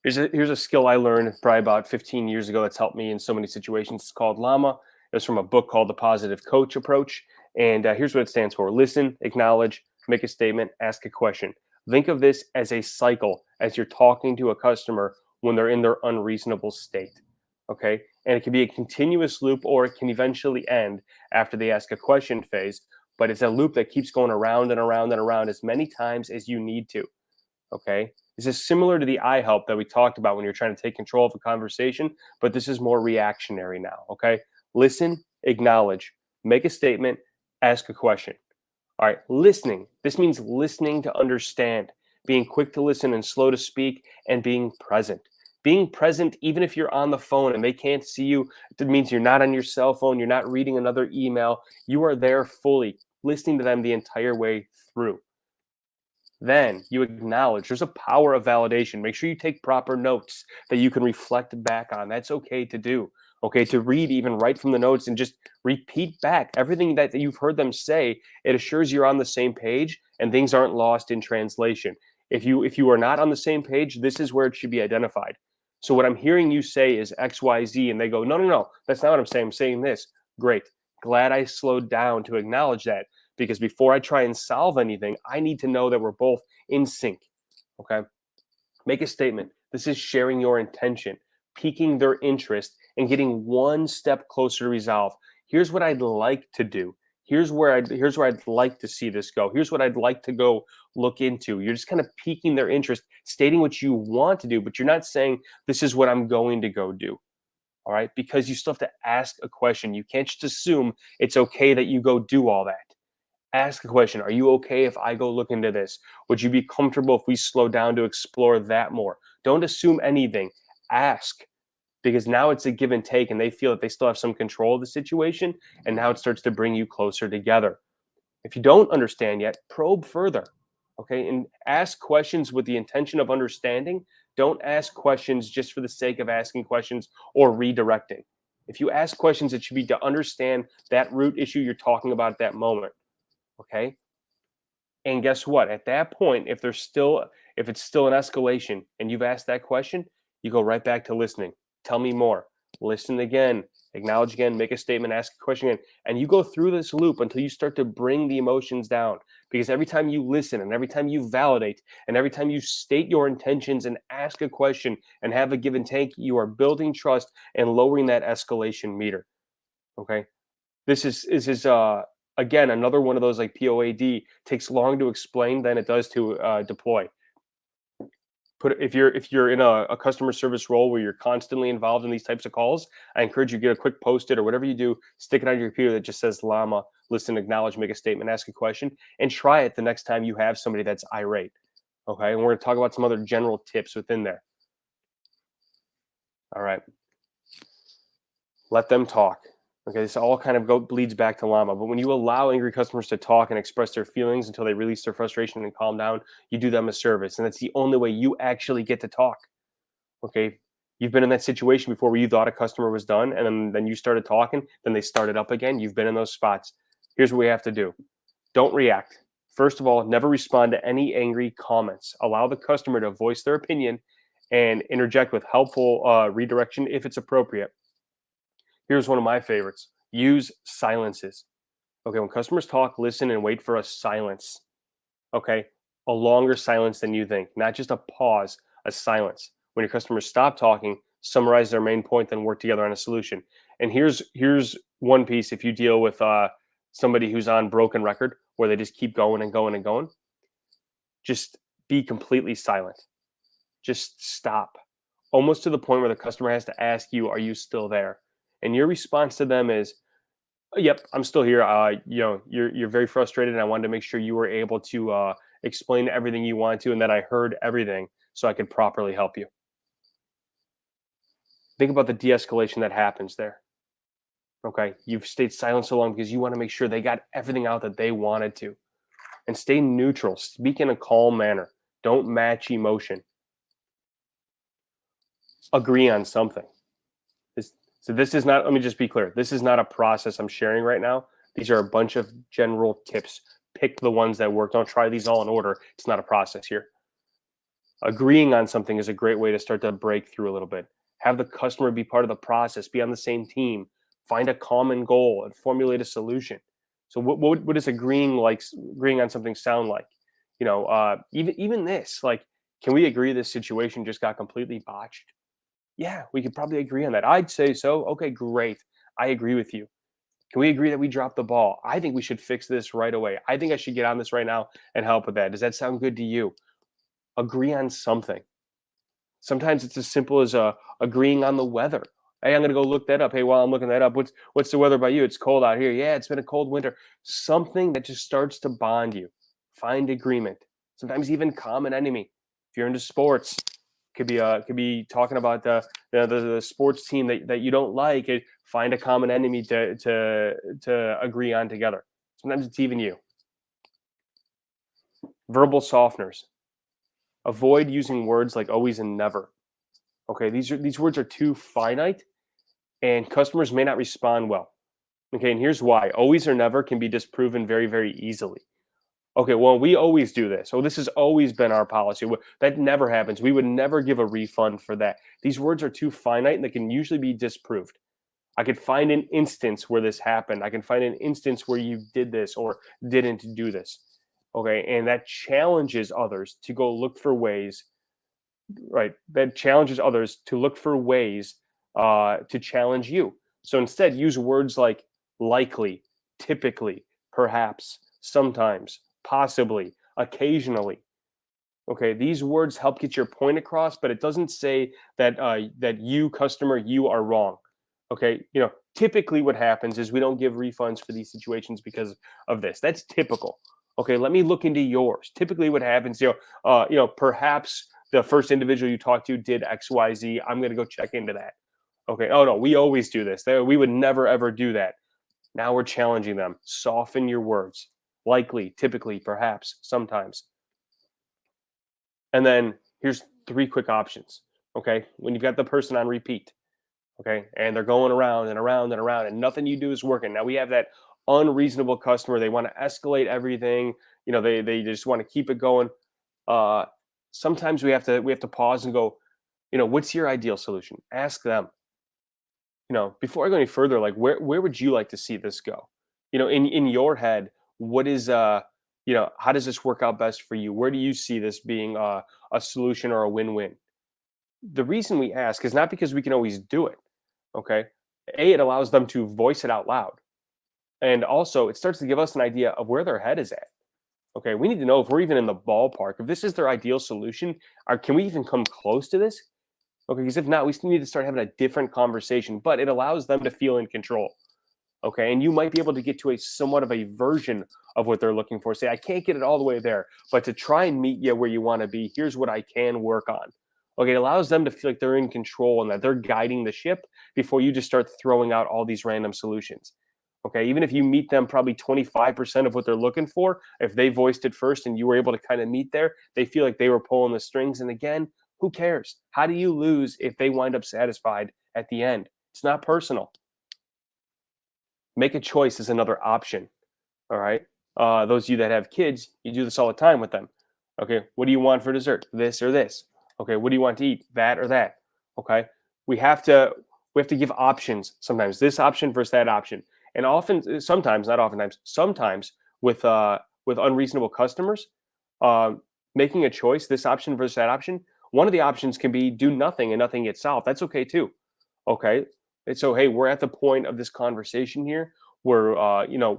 Here's a skill I learned probably about 15 years ago that's helped me in so many situations. It's called Llama. It was from a book called The Positive Coach Approach. And here's what it stands for: listen, acknowledge, make a statement, ask a question. Think of this as a cycle as you're talking to a customer when they're in their unreasonable state. Okay. And it can be a continuous loop or it can eventually end after they ask a question phase. But it's a loop that keeps going around and around and around as many times as you need to. Okay. This is similar to the I help that we talked about when you're trying to take control of a conversation, but this is more reactionary now. Okay. Listen, acknowledge, make a statement, ask a question. All right. Listening. This means listening to understand, being quick to listen and slow to speak, and being present. Being present, even if you're on the phone and they can't see you, it means you're not on your cell phone, you're not reading another email. You are there fully, listening to them the entire way through. Then you acknowledge. There's a power of validation. Make sure you take proper notes that you can reflect back on. That's okay to do. Okay, to read even right from the notes and just repeat back everything that you've heard them say. It assures you're on the same page and things aren't lost in translation. If you are not on the same page, this is where it should be identified. So what I'm hearing you say is XYZ, and they go, no, no, no, that's not what I'm saying. I'm saying this. Great. Glad I slowed down to acknowledge that, because before I try and solve anything, I need to know that we're both in sync. Okay. Make a statement. This is sharing your intention, piquing their interest, and getting one step closer to resolve. Here's what I'd like to do. Here's where I'd like to see this go. Here's what I'd like to go look into. You're just kind of piquing their interest, stating what you want to do, but you're not saying this is what I'm going to go do. All right. Because you still have to ask a question. You can't just assume it's okay that you go do all that. Ask a question. Are you okay if I go look into this? Would you be comfortable if we slow down to explore that more? Don't assume anything. Ask, because now it's a give and take, and they feel that they still have some control of the situation, and now it starts to bring you closer together. If you don't understand yet, probe further. Okay, and ask questions with the intention of understanding. Don't ask questions just for the sake of asking questions or redirecting. If you ask questions, it should be to understand that root issue you're talking about at that moment. Okay, and guess what? At that point, if it's still an escalation and you've asked that question, you go right back to listening. Tell me more. Listen again, acknowledge again, make a statement, ask a question again, and you go through this loop until you start to bring the emotions down. Because every time you listen and every time you validate and every time you state your intentions and ask a question and have a give and take, you are building trust and lowering that escalation meter. Okay, this is again another one of those, like, POAD takes long to explain than it does to deploy. If you're in a customer service role where you're constantly involved in these types of calls, I encourage you to get a quick post-it or whatever you do, stick it on your computer that just says llama, listen, acknowledge, make a statement, ask a question, and try it the next time you have somebody that's irate. Okay, and we're going to talk about some other general tips within there. All right, let them talk. Okay, this all kind of bleeds back to llama. But when you allow angry customers to talk and express their feelings until they release their frustration and calm down, you do them a service, and that's the only way you actually get to talk. Okay, you've been in that situation before where you thought a customer was done, and then you started talking, then they started up again. You've been in those spots. Here's what we have to do: don't react. First of all, never respond to any angry comments. Allow the customer to voice their opinion and interject with helpful redirection if it's appropriate. Here's one of my favorites: use silences. Okay, when customers talk, listen and wait for a silence. Okay, a longer silence than you think, not just a pause, a silence. When your customers stop talking, summarize their main point, then work together on a solution. And here's one piece: if you deal with somebody who's on broken record, where they just keep going and going and going, just be completely silent. Just stop, almost to the point where the customer has to ask you, "Are you still there?" And your response to them is, "Yep, I'm still here. You're very frustrated, and I wanted to make sure you were able to explain everything you wanted to, and that I heard everything, so I could properly help you." Think about the de-escalation that happens there. Okay, you've stayed silent so long because you want to make sure they got everything out that they wanted to, and stay neutral. Speak in a calm manner. Don't match emotion. Agree on something. This is not. Let me just be clear. This is not a process I'm sharing right now. These are a bunch of general tips. Pick the ones that work. Don't try these all in order. It's not a process here. Agreeing on something is a great way to start to break through a little bit. Have the customer be part of the process. Be on the same team. Find a common goal and formulate a solution. So what does agreeing on something sound like? Even this, like, can we agree this situation just got completely botched? Yeah, we could probably agree on that. I'd say so. Okay, great. I agree with you. Can we agree that we dropped the ball? I think we should fix this right away. I think I should get on this right now and help with that. Does that sound good to you? Agree on something. Sometimes it's as simple as agreeing on the weather. Hey, I'm gonna go look that up. Hey, while I'm looking that up, what's the weather by you? It's cold out here. Yeah, it's been a cold winter. Something that just starts to bond you. Find agreement. Sometimes even common enemy. If you're into sports, could be talking about the sports team that you don't like. Find a common enemy to agree on together. Sometimes it's even you. Verbal softeners. Avoid using words like always and never. Okay, these words are too finite, and customers may not respond well. Okay, and here's why: always or never can be disproven very, very easily. Okay, well, we always do this. Oh, this has always been our policy. That never happens. We would never give a refund for that. These words are too finite, and they can usually be disproved. I could find an instance where this happened. I can find an instance where you did this or didn't do this. Okay, and that challenges others to go look for ways. Right, that challenges others to look for ways to challenge you. So instead, use words like likely, typically, perhaps, sometimes, possibly, occasionally. Okay, these words help get your point across, but it doesn't say that that you, customer, you are wrong. Okay, typically what happens is we don't give refunds for these situations because of this. That's typical. Okay, let me look into yours. Typically, what happens, perhaps the first individual you talked to did X, Y, Z. I'm going to go check into that. Okay. Oh no, we always do this. We would never ever do that. Now we're challenging them. Soften your words. Likely, typically, perhaps, sometimes. And then here's three quick options. Okay. When you've got the person on repeat, okay, and they're going around and around and around, and nothing you do is working. Now we have that unreasonable customer. They want to escalate everything. They just want to keep it going. Uh, Sometimes we have to pause and go, what's your ideal solution? Ask them. Before I go any further, like where would you like to see this go? In your head, what is how does this work out best for you? Where do you see this being a solution or a win-win? The reason we ask is not because we can always do it. Okay. It allows them to voice it out loud. And also, it starts to give us an idea of where their head is at. Okay. We need to know if we're even in the ballpark. If this is their ideal solution, can we even come close to this? Okay. Because if not, we still need to start having a different conversation, but it allows them to feel in control. Okay. And you might be able to get to a somewhat of a version of what they're looking for. Say, I can't get it all the way there, but to try and meet you where you want to be, here's what I can work on. Okay. It allows them to feel like they're in control and that they're guiding the ship before you just start throwing out all these random solutions. Okay. Even if you meet them probably 25% of what they're looking for, if they voiced it first and you were able to kind of meet there, they feel like they were pulling the strings. And again, who cares? How do you lose if they wind up satisfied at the end? It's not personal. Make a choice is another option. All right. Those of you that have kids, you do this all the time with them. Okay. What do you want for dessert? This or this. Okay. What do you want to eat? That or that. Okay. We have to we have to give options sometimes. This option versus that option. And often, sometimes, not oftentimes, sometimes with unreasonable customers, uh, making a choice, this option versus that option. One of the options can be do nothing and nothing gets solved. That's okay too. Okay. And so, hey, we're at the point of this conversation here where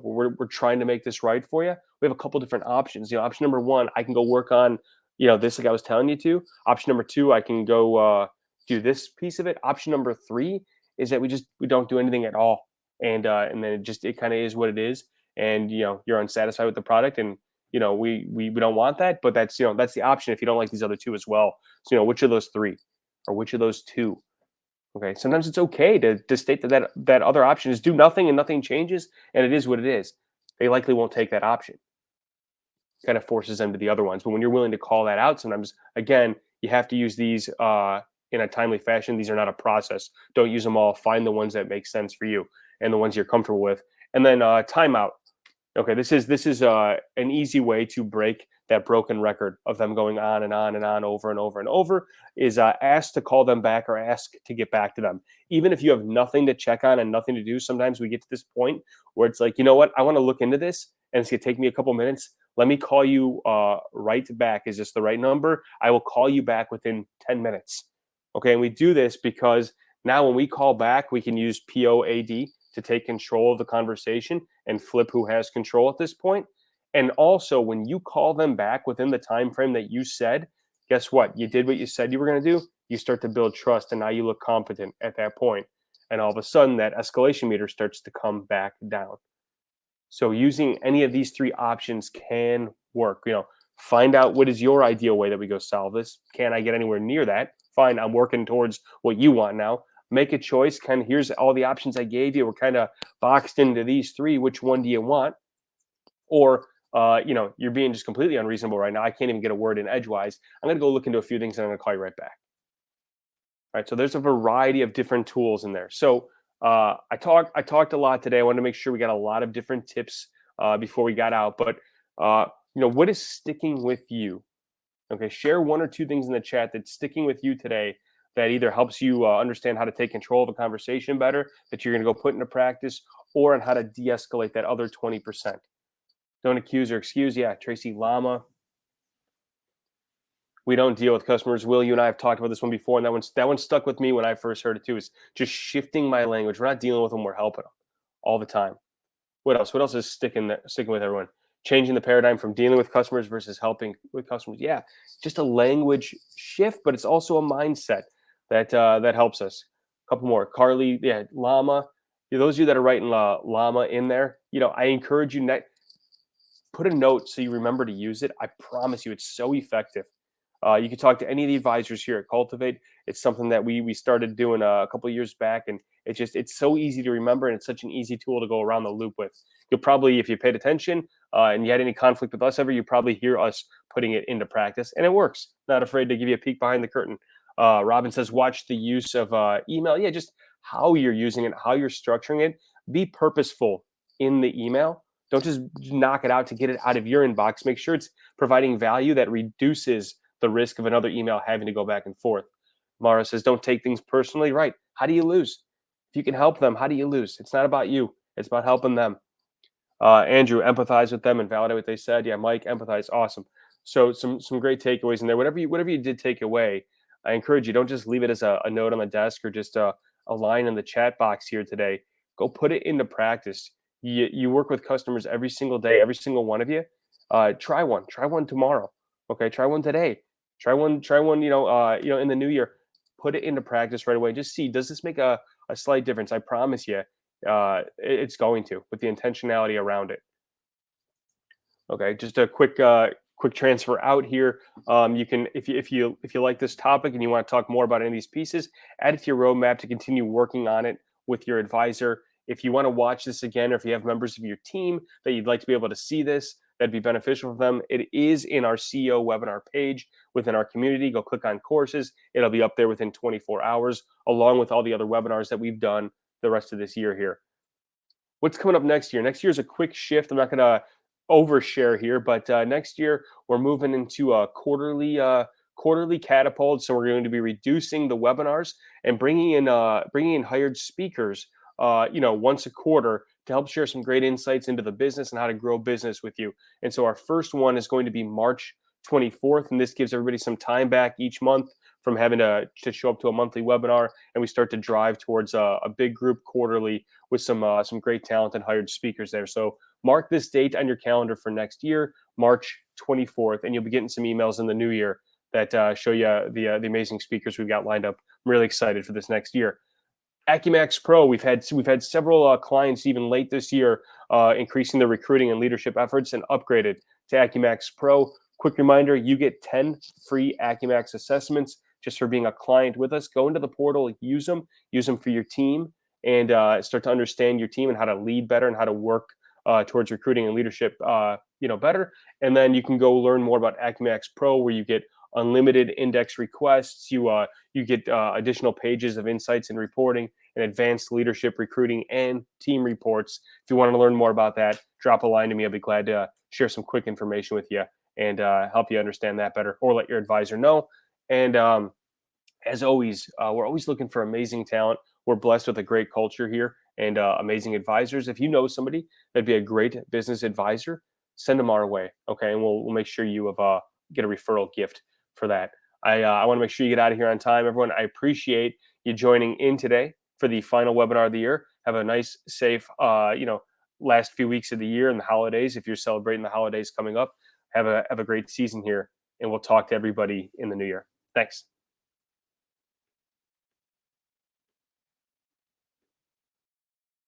we're trying to make this right for you. We have a couple different options. Option number one, I can go work on this like I was telling you to. Option number two, I can go do this piece of it. Option number three is that we don't do anything at all, and then it kind of is what it is, and you're unsatisfied with the product, and we don't want that, but that's the option if you don't like these other two as well. So which of those three, or which of those two? Okay, sometimes it's okay to state that other option is do nothing and nothing changes, and it is what it is. They likely won't take that option. Kind of forces them to the other ones. But when you're willing to call that out, sometimes again, you have to use these in a timely fashion. These are not a process. Don't use them all. Find the ones that make sense for you and the ones you're comfortable with. And then timeout. Okay, this is an easy way to break that broken record of them going on and on and on over and over and over. Is ask to call them back or ask to get back to them. Even if you have nothing to check on and nothing to do, sometimes we get to this point where it's like, you know what, I want to look into this, and it's gonna take me a couple minutes. Let me call you right back. Is this the right number? I will call you back within 10 minutes. Okay, and we do this because now when we call back, we can use POAD to take control of the conversation and flip who has control at this point. And also, when you call them back within the time frame that you said, guess what? You did what you said you were going to do. You start to build trust, and now you look competent at that point. And all of a sudden, that escalation meter starts to come back down. So, using any of these three options can work. Find out what is your ideal way that we go solve this. Can I get anywhere near that? Fine, I'm working towards what you want now. Make a choice. Kind of here's all the options I gave you. We're kind of boxed into these three. Which one do you want? Or you're being just completely unreasonable right now. I can't even get a word in edgewise. I'm going to go look into a few things and I'm going to call you right back. All right. So there's a variety of different tools in there. So I talked a lot today. I wanted to make sure we got a lot of different tips before we got out. But what is sticking with you? Okay, share one or two things in the chat that's sticking with you today that either helps you understand how to take control of a conversation better, that you're going to go put into practice, or on how to de-escalate that other 20%. Don't accuse or excuse. Yeah, Tracy Lama. We don't deal with customers. Will, you and I have talked about this one before, and that one stuck with me when I first heard it too. Is just shifting my language. We're not dealing with them. We're helping them all the time. What else? What else is sticking with everyone? Changing the paradigm from dealing with customers versus helping with customers. Yeah, just a language shift, but it's also a mindset that helps us. couple more. Carly, yeah, Llama. Those of you that are writing Llama in there, I encourage you put a note so you remember to use it. I promise you, it's so effective. You can talk to any of the advisors here at Cultivate. It's something that we started doing a couple of years back, and it's so easy to remember, and it's such an easy tool to go around the loop with. You'll probably, if you paid attention and you had any conflict with us ever, you probably hear us putting it into practice, and it works. Not afraid to give you a peek behind the curtain. Robin says, watch the use of email. Yeah, just how you're using it, how you're structuring it. Be purposeful in the email. Don't just knock it out to get it out of your inbox. Make sure it's providing value that reduces the risk of another email having to go back and forth. Mara says, don't take things personally. Right. How do you lose? If you can help them, how do you lose? It's not about you. It's about helping them. Andrew, empathize with them and validate what they said. Yeah, Mike, empathize. Awesome. So some great takeaways in there. Whatever you did take away, I encourage you, don't just leave it as a note on the desk or just a line in the chat box here today. Go put it into practice. You work with customers every single day, every single one of you. Try one tomorrow. Okay, try one today. Try one. In the new year, put it into practice right away. Just see, does this make a slight difference? I promise you, it's going to, with the intentionality around it. Okay, just a quick transfer out here. You can, if you like this topic and you want to talk more about any of these pieces, add it to your roadmap to continue working on it with your advisor. If you want to watch this again, or if you have members of your team that you'd like to be able to see this, that'd be beneficial for them. It is in our CEO webinar page within our community. Go click on courses. It'll be up there within 24 hours, along with all the other webinars that we've done the rest of this year here. What's coming up next year? Next year is a quick shift. I'm not going to overshare here, but next year we're moving into a quarterly catapult. So we're going to be reducing the webinars and bringing in hired speakers, once a quarter to help share some great insights into the business and how to grow business with you. And so our first one is going to be March 24th, and this gives everybody some time back each month from having to show up to a monthly webinar, and we start to drive towards a big group quarterly with some great talent and hired speakers there. So mark this date on your calendar for next year, March 24th, and you'll be getting some emails in the new year that show you the amazing speakers we've got lined up. I'm really excited for this next year. AccuMax Pro, we've had several clients even late this year increasing their recruiting and leadership efforts and upgraded to AccuMax Pro. Quick reminder, you get 10 free AccuMax assessments just for being a client with us. Go into the portal, use them for your team, and start to understand your team and how to lead better and how to work towards recruiting and leadership better. And then you can go learn more about AccuMax Pro, where you get unlimited index requests. You get additional pages of insights and reporting and advanced leadership recruiting and team reports. If you want to learn more about that, drop a line to me. I'll be glad to share some quick information with you and help you understand that better, or let your advisor know. And as always, we're always looking for amazing talent. We're blessed with a great culture here and amazing advisors. If you know somebody that'd be a great business advisor, send them our way. Okay, and we'll make sure you have get a referral gift for that. I want to make sure you get out of here on time, everyone. I appreciate you joining in today for the final webinar of the year. Have a nice, safe, last few weeks of the year and the holidays. If you're celebrating the holidays coming up, have a great season here, and we'll talk to everybody in the new year. Thanks.